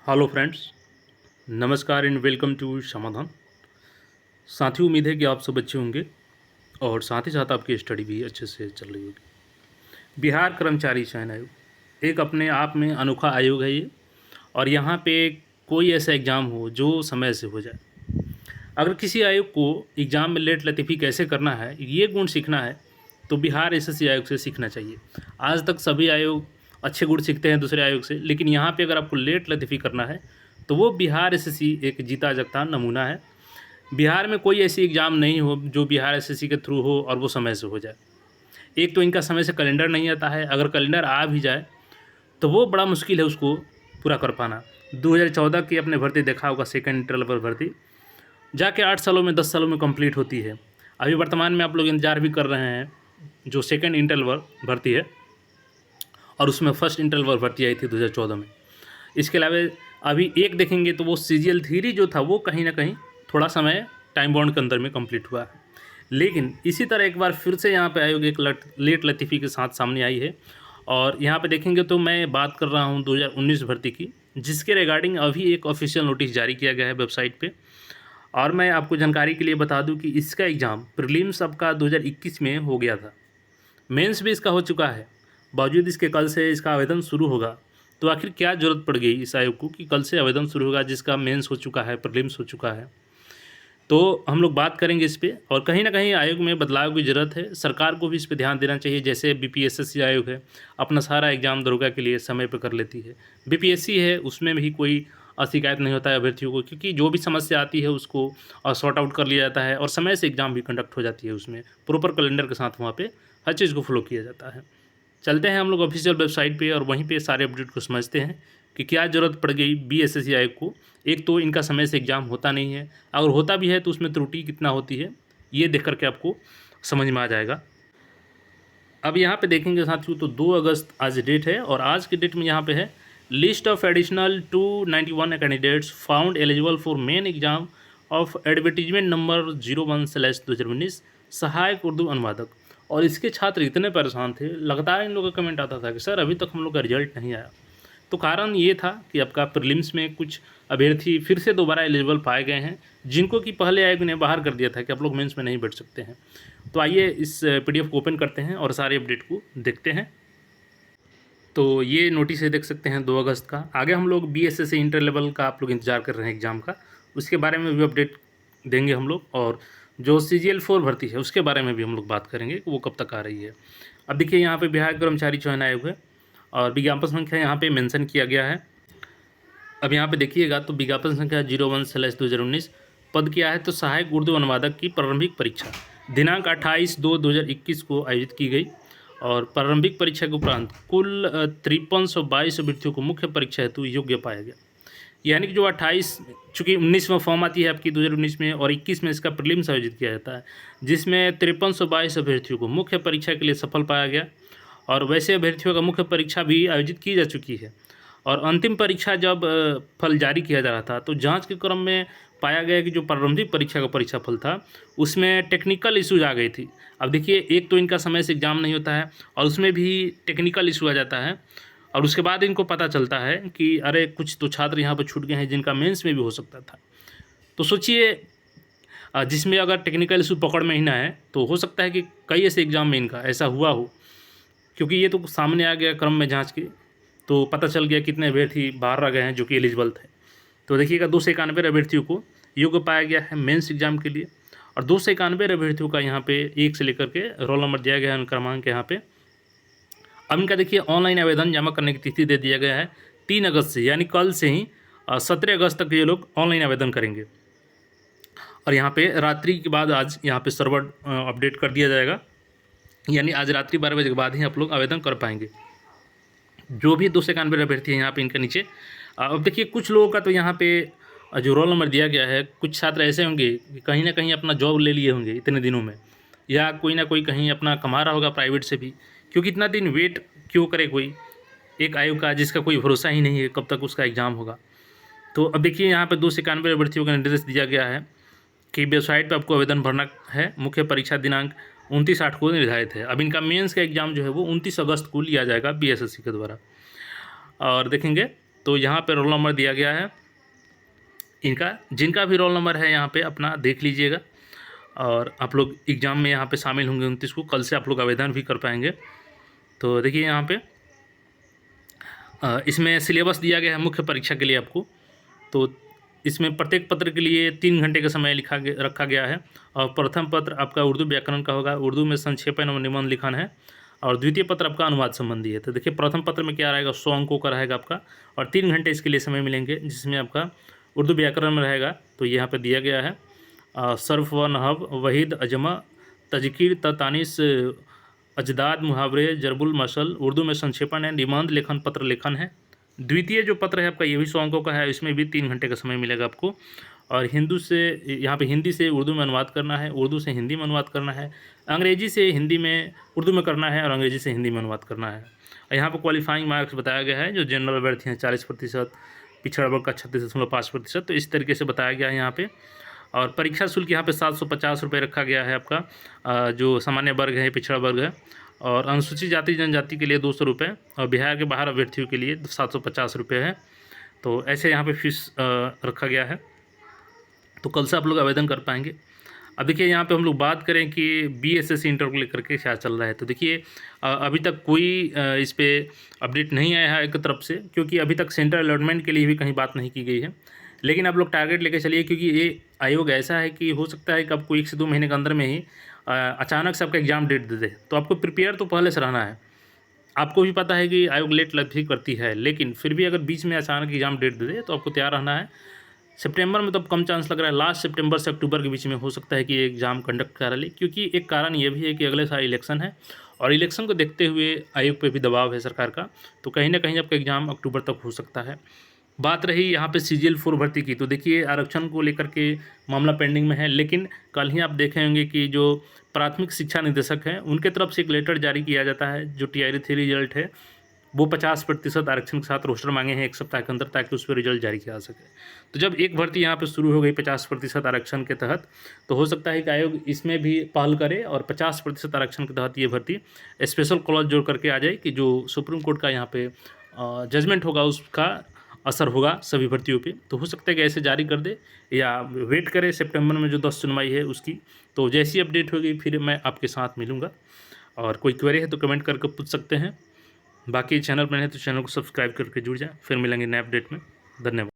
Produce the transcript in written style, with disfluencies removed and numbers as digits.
Hello friends, नमस्कार and welcome to समाधान। साथियों, उम्मीद है कि आप सब अच्छे होंगे और साथ ही साथ आपकी स्टडी भी अच्छे से चल रही होगी। बिहार कर्मचारी चयन आयोग एक अपने आप में अनोखा आयोग है ये। और यहाँ पे कोई ऐसा एग्ज़ाम हो जो समय से हो जाए। अगर किसी आयोग को एग्ज़ाम में लेट लतीफ़ी कैसे करना है, ये गुण सीखना है तो बिहार एसएससी आयोग से सीखना चाहिए। आज तक सभी आयोग अच्छे गुण सीखते हैं दूसरे आयोग से, लेकिन यहाँ पे अगर आपको लेट लतीफ़ी करना है तो वो बिहार एसएससी एक जीता जागता नमूना है। बिहार में कोई ऐसी एग्ज़ाम नहीं हो जो बिहार एसएससी के थ्रू हो और वो समय से हो जाए। एक तो इनका समय से कैलेंडर नहीं आता है, अगर कैलेंडर आ भी जाए तो वो बड़ा मुश्किल है उसको पूरा कर पाना। 2014 की आपने भर्ती देखा होगा, सेकंड इंटरलेवल भर्ती जाके 8 सालों में 10 सालों में कंप्लीट होती है। अभी वर्तमान में आप लोग इंतजार भी कर रहे हैं जो सेकंड इंटरलेवल भर्ती है, और उसमें फर्स्ट इंटरलेवल भर्ती आई थी 2014 में। इसके अलावा अभी एक देखेंगे तो वो सीजीएल थ्री जो था वो कहीं ना कहीं थोड़ा समय टाइम बाउंड के अंदर में कंप्लीट हुआ है। लेकिन इसी तरह एक बार फिर से यहाँ पे आयोग एक लेट लतीफ़ी के साथ सामने आई है। और यहाँ पे देखेंगे तो मैं बात कर रहा हूँ 2019 भर्ती की, जिसके रिगार्डिंग अभी एक ऑफिशियल नोटिस जारी किया गया है वेबसाइट पे। और मैं आपको जानकारी के लिए बता दूं कि इसका एग्ज़ाम प्रीलिम्स आपका 2021 में हो गया था, मेंस भी इसका हो चुका है। बावजूद इसके कल से इसका आवेदन शुरू होगा। तो आखिर क्या ज़रूरत पड़ गई इस आयोग को कि कल से आवेदन शुरू होगा, जिसका मेंस हो चुका है, प्रीलिम्स हो चुका है। तो हम लोग बात करेंगे इस पे। और कहीं ना कहीं आयोग में बदलाव की ज़रूरत है, सरकार को भी इस पे ध्यान देना चाहिए। जैसे बीपीएससी आयोग है, अपना सारा एग्ज़ाम दरोगा के लिए समय पर कर लेती है। बीपीएससी है, उसमें भी कोई शिकायत नहीं होता है अभ्यर्थियों को, क्योंकि जो भी समस्या आती है उसको सॉर्ट आउट कर लिया जाता है और समय से एग्ज़ाम भी कंडक्ट हो जाती है। उसमें प्रॉपर कैलेंडर के साथ वहाँ पे हर चीज़ को फॉलो किया जाता है। चलते हैं हम लोग ऑफिशियल वेबसाइट पे और वहीं पे सारे अपडेट को समझते हैं कि क्या ज़रूरत पड़ गई बीएसएससी आयोग को। एक तो इनका समय से एग्ज़ाम होता नहीं है, अगर होता भी है तो उसमें त्रुटि कितना होती है, ये देख करके आपको समझ में आ जाएगा। अब यहाँ पे देखेंगे साथियों तो 2 अगस्त आज डेट है, और आज के डेट में यहाँ पे है list of additional 291 candidates found eligible for main exam of advertisement number 01/2019 सहायक उर्दू अनुवादक। और इसके छात्र इतने परेशान थे, लगातार इन लोगों का कमेंट आता था कि सर अभी तक हम लोग का रिजल्ट नहीं आया। तो कारण ये था कि आपका प्रीलिम्स में कुछ अभ्यर्थी फिर से दोबारा एलिजिबल पाए गए हैं, जिनको कि पहले आयोग ने बाहर कर दिया था कि आप लोग मेंस में नहीं बैठ सकते हैं। तो आइए इस पीडीएफ को ओपन करते हैं और सारे अपडेट को देखते हैं। तो ये नोटिस है, देख सकते हैं 2 अगस्त का। आगे हम लोग बीएसएससी इंटर लेवल का आप लोग इंतजार कर रहे हैं एग्ज़ाम का, उसके बारे में भी अपडेट देंगे हम लोग। और जो सीजीएल 4 भर्ती है उसके बारे में भी हम लोग बात करेंगे कि वो कब तक आ रही है। अब देखिए यहाँ पे बिहार कर्मचारी चयन आयोग है और विज्ञापन संख्या यहाँ पे मेंशन किया गया है। अब यहाँ पे देखिएगा तो विज्ञापन संख्या 01/2019, पद क्या है तो सहायक उर्दू अनुवादक की प्रारंभिक परीक्षा दिनांक 28/2/2021 को आयोजित की गई। और प्रारंभिक परीक्षा के उपरांत कुल 5322 अभ्यर्थियों को मुख्य परीक्षा हेतु योग्य पाया गया। यानी कि जो 28, चूँकि 19 में फॉर्म आती है आपकी 2019 में, और 21 में इसका प्रीलिम्स आयोजित किया जाता है, जिसमें 5322 अभ्यर्थियों को मुख्य परीक्षा के लिए सफल पाया गया। और वैसे अभ्यर्थियों का मुख्य परीक्षा भी आयोजित की जा चुकी है। और अंतिम परीक्षा जब फल जारी किया जा रहा था तो जांच के क्रम में पाया गया कि जो प्रारंभिक परीक्षा का परीक्षा फल था उसमें टेक्निकल इशूज आ गई थी। अब देखिए, एक तो इनका समय से एग्ज़ाम नहीं होता है और उसमें भी टेक्निकल इशू आ जाता है, और उसके बाद इनको पता चलता है कि अरे कुछ तो छात्र यहाँ पर छूट गए हैं जिनका मेंस में भी हो सकता था। तो सोचिए, जिसमें अगर टेक्निकल इशू पकड़ में ही ना है तो हो सकता है कि कई ऐसे एग्ज़ाम में इनका ऐसा हुआ हो, क्योंकि ये तो सामने आ गया क्रम में जांच के, तो पता चल गया कितने अभ्यर्थी बाहर रह गए हैं जो कि एलिजिबल थे। तो देखिएगा 291 अभ्यर्थियों को योग्य पाया गया है मेंस एग्जाम के लिए, और 291 अभ्यर्थियों का यहाँ पे 1 से लेकर के रोल नंबर दिया गया है, क्रमांक यहाँ पे। अब इनका देखिए ऑनलाइन आवेदन जमा करने की तिथि दे दिया गया है 3 अगस्त से, यानी कल से ही 17 अगस्त तक ये लोग ऑनलाइन आवेदन करेंगे। और यहाँ पे रात्रि के बाद आज यहाँ पे सर्वर अपडेट कर दिया जाएगा, यानी आज रात्रि 12 बजे के बाद ही आप लोग आवेदन कर पाएंगे। जो भी 291 अभ्यर्थी हैं यहाँ पे इनके नीचे। अब देखिए कुछ लोगों का तो यहाँ पे जो रोल नंबर दिया गया है, कुछ छात्र ऐसे होंगे कि कहीं ना कहीं अपना जॉब ले लिए होंगे इतने दिनों में, या कोई ना कोई कहीं अपना कमा रहा होगा प्राइवेट से भी, क्योंकि इतना दिन वेट क्यों करे कोई एक आयोग का जिसका कोई भरोसा ही नहीं है कब तक उसका एग्ज़ाम होगा। तो अब देखिए यहाँ पर 291 अभ्यर्थियों का निर्देश दिया गया है कि वेबसाइट पर आपको आवेदन भरना है। मुख्य परीक्षा दिनांक 29/8 को निर्धारित है। अब इनका मेंस का एग्ज़ाम जो है वो 29 अगस्त को लिया जाएगा बीएसएससी के द्वारा। और देखेंगे तो यहाँ पे रोल नंबर दिया गया है इनका, जिनका भी रोल नंबर है यहाँ पे अपना देख लीजिएगा। और आप लोग एग्ज़ाम में यहाँ पे शामिल होंगे 29 को, कल से आप लोग आवेदन भी कर पाएंगे। तो देखिए यहाँ पे इसमें सिलेबस दिया गया है मुख्य परीक्षा के लिए आपको। तो इसमें प्रत्येक पत्र के लिए 3 घंटे का समय रखा गया है। और प्रथम पत्र आपका उर्दू व्याकरण का होगा, उर्दू में संक्षेपण और निबंध लिखन है। और द्वितीय पत्र आपका अनुवाद संबंधी है। तो देखिए प्रथम पत्र में क्या रहेगा, 100 अंकों का रहेगा आपका, और 3 घंटे इसके लिए समय मिलेंगे, जिसमें आपका उर्दू व्याकरण में रहेगा। तो यहाँ पे दिया गया है सर्फ व नहब, वहीद, अजमा, तजकीर, तानीस, अजदाद, मुहावरे, जरबुल मसल। उर्दू में संक्षेपण है, निबंध लेखन, पत्र लेखन है। द्वितीय जो पत्र है आपका ये भी 100 अंकों का है, इसमें भी 3 घंटे का समय मिलेगा आपको। और हिंदू से यहाँ पे हिंदी से उर्दू में अनुवाद करना है, उर्दू से हिंदी में अनुवाद करना है, अंग्रेजी से हिंदी में उर्दू में करना है, और अंग्रेजी से हिंदी में अनुवाद करना है। यहाँ पर क्वालिफाइंग मार्क्स बताया गया है, जो जनरल अभ्यर्थी हैं 40%, पिछड़ा वर्ग का 36.5%। तो इस तरीके से बताया गया है यहाँ पे। और परीक्षा शुल्क यहाँ पे 750 रुपये रखा गया है आपका, जो सामान्य वर्ग है, पिछड़ा वर्ग है। और अनुसूचित जाति जनजाति के लिए 200 रुपये, और बिहार के बाहर अभ्यर्थियों के लिए 750 रुपये है। तो ऐसे यहाँ पे फीस रखा गया है। तो कल से आप लोग आवेदन कर पाएंगे। अब देखिए यहाँ पे हम लोग बात करें कि BSSC इंटर को लेकर के क्या चल रहा है। तो देखिए अभी तक कोई इस पर अपडेट नहीं आया है एक तरफ से, क्योंकि अभी तक सेंटर अलॉटमेंट के लिए भी कहीं बात नहीं की गई है। लेकिन आप लोग टारगेट लेके चलिए, क्योंकि ये आयोग ऐसा है कि हो सकता है कि आपको 1 से 2 महीने के अंदर में ही अचानक से आपका एग्ज़ाम डेट दे दे। तो आपको प्रिपेयर तो पहले से रहना है। आपको भी पता है कि आयोग लेट लग करती है, लेकिन फिर भी अगर बीच में अचानक एग्ज़ाम डेट दे दे तो आपको तैयार रहना है। सितंबर में तो अब कम चांस लग रहा है, लास्ट सितंबर से अक्टूबर के बीच में हो सकता है कि एग्ज़ाम कंडक्ट करा ले, क्योंकि एक कारण ये भी है कि अगले साल इलेक्शन है, और इलेक्शन को देखते हुए आयोग पे भी दबाव है सरकार का। तो कहीं ना कहीं आपका एग्ज़ाम अक्टूबर तक हो सकता है। बात रही यहाँ पे CGL 4 भर्ती की, तो देखिए आरक्षण को लेकर के मामला पेंडिंग में है। लेकिन कल ही आप देखे होंगे कि जो प्राथमिक शिक्षा निदेशक हैं उनके तरफ से एक लेटर जारी किया जाता है, जो TRE 3 रिजल्ट है वो 50% आरक्षण के साथ रोस्टर मांगे हैं 1 सप्ताह के अंदर, ताकि उस पर रिजल्ट जारी किया जा सके। तो जब एक भर्ती यहाँ पे शुरू हो गई 50% आरक्षण के तहत, तो हो सकता है कि आयोग इसमें भी पहल करे और 50% आरक्षण के तहत ये भर्ती स्पेशल क्लॉज जोड़ करके आ जाए कि जो सुप्रीम कोर्ट का यहाँ पे जजमेंट होगा उसका असर होगा सभी भर्तियों पे। तो हो सकता है कि ऐसे जारी कर दे, या वेट करे सितंबर में जो 10 सुनवाई है उसकी। तो जैसी अपडेट होगी फिर मैं आपके साथ मिलूँगा। और कोई क्वेरी है तो कमेंट करके पूछ सकते हैं। बाकी चैनल पर है तो चैनल को सब्सक्राइब करके जुड़ जाए। फिर मिलेंगे नए अपडेट में। धन्यवाद।